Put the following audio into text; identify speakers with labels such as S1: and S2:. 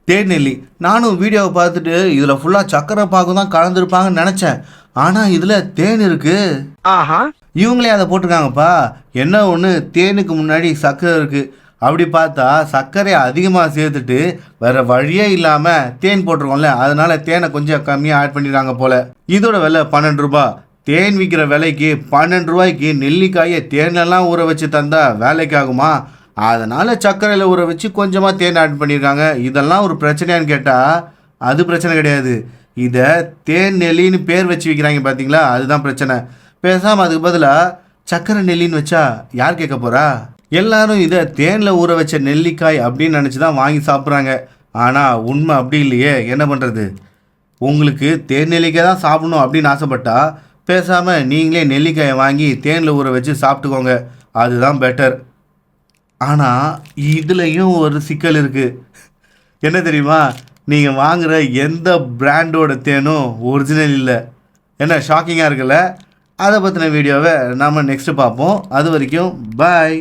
S1: தேநெல்லி. நானும் வீடியோவை பார்த்துட்டு இதில் ஃபுல்லாக சக்கரை பாகு தான் கலந்துருப்பாங்கன்னு நினச்சேன். ஆனால் இதில் தேன் இருக்கு.
S2: ஆஹா.
S1: இவங்களே அதை போட்டிருக்காங்கப்பா. என்ன ஒன்று, தேனுக்கு முன்னாடி சர்க்கரை இருக்குது. அப்படி பார்த்தா சர்க்கரையை அதிகமாக சேர்த்துட்டு வேறு வழியே இல்லாமல் தேன் போட்டிருக்கோம்ல, அதனால தேனை கொஞ்சம் கம்மியாக ஆட் பண்ணிடுறாங்க போல். இதோட விலை 12 ரூபா. தேன் விற்கிற விலைக்கு 12 ரூபாய்க்கு நெல்லிக்காயை தேனெல்லாம் ஊற வச்சு தந்தா வேலைக்கு ஆகுமா? அதனால் சர்க்கரையில் ஊற வச்சு கொஞ்சமாக தேன் ஆட் பண்ணியிருக்காங்க. இதெல்லாம் ஒரு பிரச்சனையான்னு கேட்டால் அது பிரச்சனை கிடையாது. இதை தேன் நெல்லின்னு பேர் வச்சு விற்கிறாங்க பார்த்தீங்களா, அதுதான் பிரச்சனை. பேசாமல் அதுக்கு பதிலாக சக்கரை நெல்லின்னு வச்சா யார் கேட்க போகிறா? எல்லாரும் இதை தேனில் ஊற வச்ச நெல்லிக்காய் அப்படின்னு நினச்சி தான் வாங்கி சாப்பிட்றாங்க. ஆனால் உண்மை அப்படி இல்லையே. என்ன பண்ணுறது? உங்களுக்கு தேன் நெல்லிக்காய் தான் சாப்பிடணும் அப்படின்னு ஆசைப்பட்டா பேசாமல் நீங்களே நெல்லிக்காயை வாங்கி தேனில் ஊற வச்சு சாப்பிட்டுக்கோங்க. அதுதான் பெட்டர். ஆனால் இதுலேயும் ஒரு சிக்கல் இருக்குது. என்ன தெரியுமா? நீங்கள் வாங்குகிற எந்த பிராண்டோட தேனும் ஒரிஜினல் இல்லை. என்ன ஷாக்கிங்காக இருக்குல்ல? அதை பற்றின வீடியோவை நாம் நெக்ஸ்ட்டு பார்ப்போம். அது வரைக்கும் பாய்.